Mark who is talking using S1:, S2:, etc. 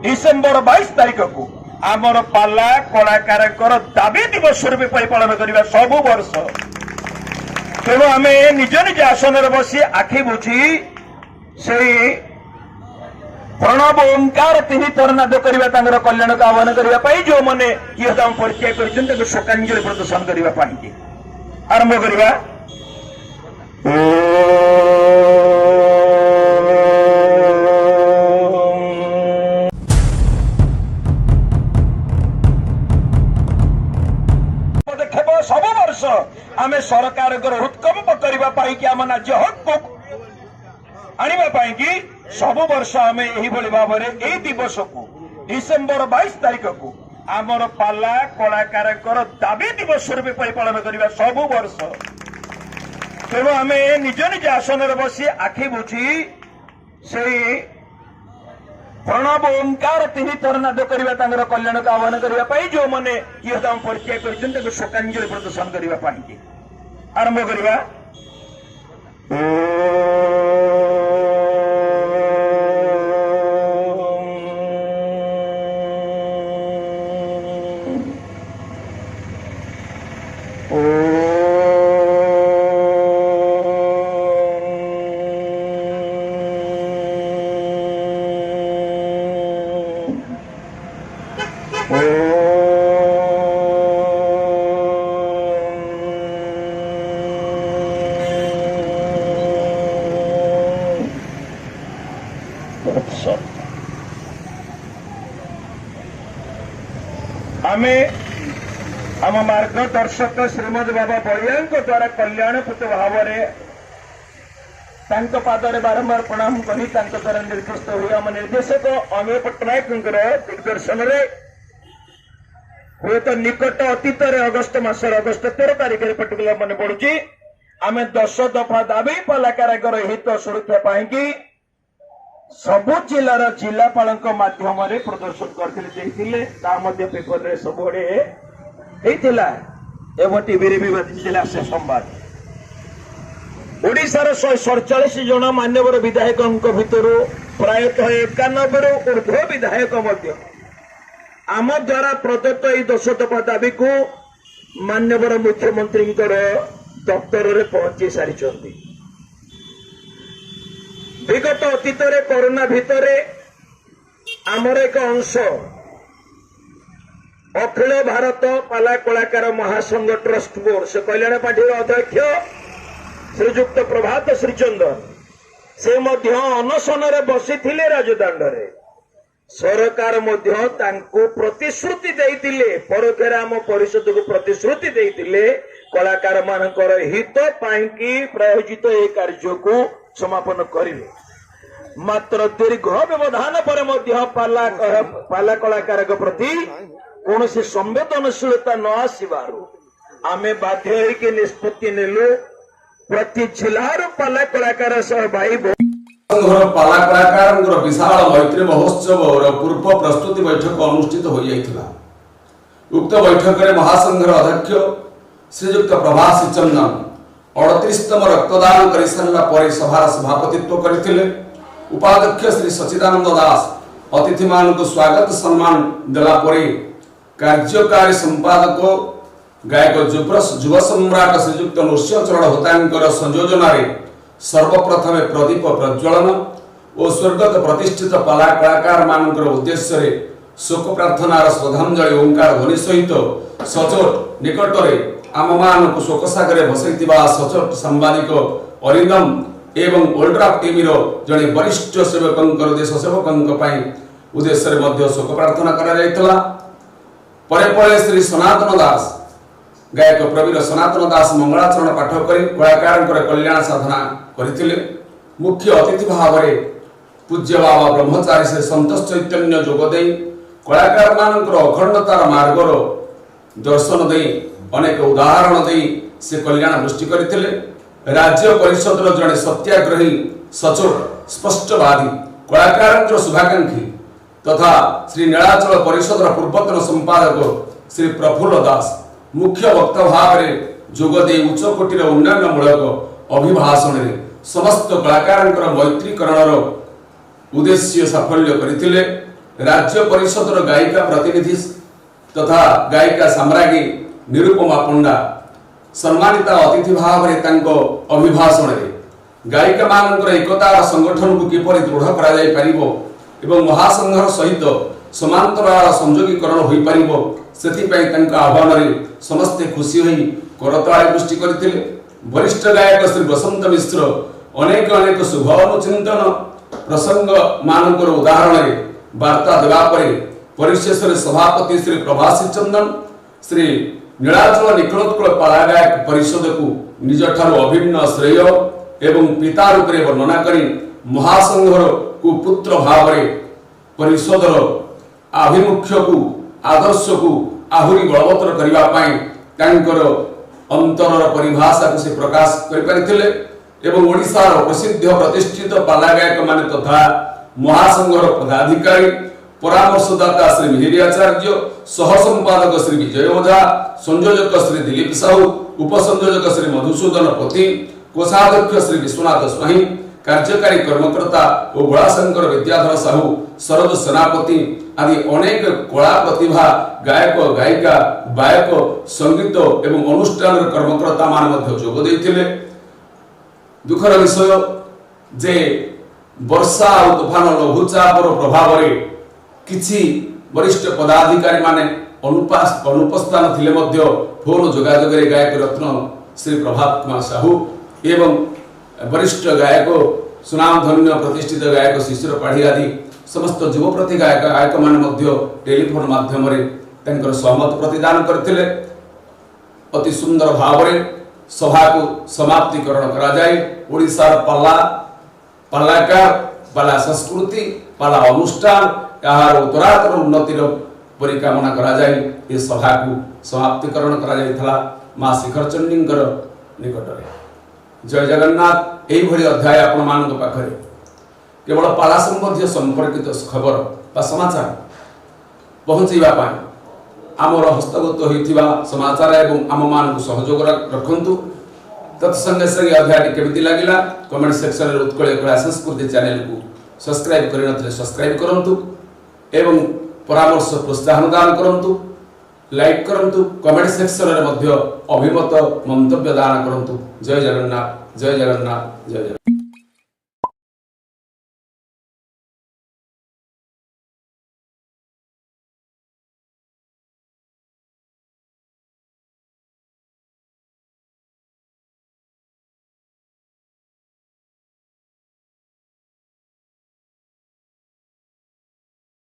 S1: December 22 तारीख को आमर पाला कलाकार दाबी दिवस रूपे पालन करवा सब वर्ष तेणु आम निज निज आसन बसी आखि बुझी से प्रणव ओंकार तीन थर नाद करवा कल्याण को आह्वान करने जो मैंने किए परिचय कर शोकांजलि प्रदर्शन करने आरंभ करवा। पदक्षेप सब वर्ष आम सरकार हृदकंप करने आम राज्य हक आने की सब वर्ष आम यही भाव में यही दिवस को डिसेम्बर 22 तारीख को आमर पाला कलाकार दाबी दिवस रूपे पालन करवा सब वर्ष तेणु आम निज निज आसन बसी आखि बुझी से प्रणव ओंकार तीन थर नाद करवा कल्याण को आह्वान करने जो मैंने किए परिचय कर शोकांजलि प्रदर्शन करने आरंभ करवा। आमे आम मार्गदर्शक श्रीमद बाबा बलिया द्वारा कल्याणपूत भाव पादरे बारंबार प्रणाम करी द्वारा निर्दिष्ट हुए आम निर्देशक अमेय पट्टनायक दिग्दर्शन हुए तो निकट अतीत अगस्ट मसर अगस्ट 13 तारीख पर्टिकुलर मन पड़ुची आम 10 दफा दाबी कलाकार हित सुरक्षा पाई सबु जिलार जिलापाल माध्यम प्रदर्शन करते पेपर रे सबुड़े एवं टीवी भी बाजिला से संवाद ओडिशार 147 जन मान्यवर विधायक भितर प्रायतः 91 ऊर्ध्व विधायक आम द्वारा प्रदत्त यह 10 दफा दाबी को मान्यवर मुख्यमंत्री दफ्तर में पहुंची सारी विगत अतीत कोरोना भितर आमर एक अंश अखिल भारत पाला कलाकार महासंघ ट्रस्ट बोर्ड से कल्याण पार्टी अध्यक्ष श्रीजुक्त प्रभात श्रीचंदन से अनशन बसी राजदाण्ड सरकार प्रतिश्रुति देते परोक्षे आम परिषद को प्रतिश्रुति देते कलाकार मानकर हित पाई प्रायोजित ये कार्य को समापन करेंगे मात्र दीर्घ व्यवधान पर पाला कलाकार प्रति कौन से संवेदनशीलता न आसबार आम बाध्य निष्पत्ति नेलु प्रति जिलार पाला कलाकार सह भाई
S2: पाला कलाकार विशाल मैत्री महोत्सव और पूर्व प्रस्तुति बैठक अनुष्ठित हो जाइथिला। उक्त बैठक में महासंघर अध्यक्ष श्रीजुक्त प्रभात श्रीचंदन 38तम रक्तदान कर सारा पर सभार सभापतित्व करथिले। उपाध्यक्ष श्री सचिदानंद दास अतिथि मान को स्वागत सम्मान देला परे कार्यकारी संपादक गायक युव सम्राट श्रीजुक्त नृसिंहचरण होतांकर संयोजन सर्वप्रथम प्रदीप प्रज्वलन और स्वर्गत प्रतिष्ठित पाला कलाकार मानकर उद्देश्य शोक प्रार्थनार श्रद्धांजलि ओंकार ध्वनि सहित सचोट निकटरे आम मान को शोकसागर भसैथिबा सचोट सांबादिक अरिंदम एवं ओल्ड्राफ टीम जड़े वरिष्ठ सेवक देश सेवक उद्देश्य शोक प्रार्थना करा परे श्री सनातन दास गायक प्रवीर सनातन दास मंगलाचरण पाठ कर कलाकार कल्याण साधना करथिले। मुख्य अतिथि भाव में पूज्य बाबा ब्रह्मचारी से संतोष चैतन्य जोगदे कलाकार मानकर अखंडतार मार्गर दर्शन दे अनेक उदाहरण दे से कल्याण दृष्टि करथिले। राज्य परिषद जड़े सत्याग्रही सचोट स्पष्टवादी कलाकार शुभाकांक्षी तथा श्री नीलाचल परिषद पूर्वतन संपादक श्री प्रफुल्ल दास मुख्य वक्ता भाव में जोगदे उच्चकोटीर उन्नयनमूलक अभिभाषण में समस्त कलाकार मैत्रीकरण उद्देश्य साफल्य करथिले। राज्य परिषद गायिका प्रतिनिधि तथा गायिका साम्राज्ञी निरुपमा पंडा सम्मानित अतिथि भाव में अभिभाषण में गायिका मान एकतार संगठन को किपर दृढ़ कर महासंघर सहित समांतराल संयोगीकरण हो पार आह्वान समस्ते खुशी हो करताली दृष्टि करते। वरिष्ठ गायक श्री बसंत मिश्र अनेक अनेक शुभ अनुचिंतन प्रसंग मानकर उदाहरण वार्ता देवापर परिशेष सभापति श्री प्रभासी चंदन श्री नीलाचल निखिलोत्कल पाला गायक परिषद को निज ठारू अभिन्न श्रेय एवं पिता रूप में वर्णना करी महासंघर को पुत्र भाव परिषदर आभिमुख्य को आदर्श को आहुरी बलवत्तर करने अंतर परिभाषा को से प्रकाश कर ओडिशार प्रसिद्ध प्रतिष्ठित पाला गायक मान तथा महासंघर पदाधिकारी परामर्शदाता श्री मिहिरी आचार्य सह संपादक श्री विजय ओझा संयोजक श्री दिलीप साहू उपसंयोजक श्री मधुसूदन पति कोषाध्यक्ष श्री विश्वनाथ स्वाही कार्यकारी कर्मकर्ता और गोलाशंकर विद्याधर साहू शरद सेनापति आदि अनेक कला प्रतिभा गायक गायिका गायक संगीत एवं अनुष्ठान कर्मकर्ता मान जोग देइथिले। दुखर विषय जे वर्षा और तूफान लघुचापर प्रभाव किछि वरिष्ठ पदाधिकारी माने अनुपस्थान थिले मध्य फोन जोगाजोग गायक रत्न श्री प्रभात कुमार साहू एवं वरिष्ठ गायक सुनामधन्य प्रतिष्ठित गायक शिशिर पाढ़ी आदि समस्त युवप्रति गायक गायक मान टेलीफोन माध्यम सहमत प्रतिदान करथिले। अति सुंदर भाव सभा को समाप्तिकरण करा जाए। ओडिशार पाला पालाकार पाला संस्कृति पाला अनुष्ठान यार उत्तरातर उन्नतिर परिकामना करा जाए। ये सभा को समाप्तिकरण करा जाइथला मां शिखर चंडींकर निकटरे। जय जगन्नाथ। यही अध्याय आपण मान पाखरे केवल पाला संबंधी संपर्कित खबर बा समाचार पहुंचैबा पाई आमर हस्तगत होइथिबा समाचार एवं आम मान को सहयोग रखंतु। तत्संगे संगे अध्याय केमिति लागिला कमेंट सेक्शन रे उत्कल कला संस्कृति चैनल को सब्सक्राइब करिनथले सब्सक्राइब करंतु एवं परामर्श प्रोत्साहन दान करंतु लाइक करंतु कमेंट सेक्शन रे मध्य अभिमत मंतव्य दान करंतु। जय जगन्नाथ जय जगन्नाथ जय जगन्नाथ।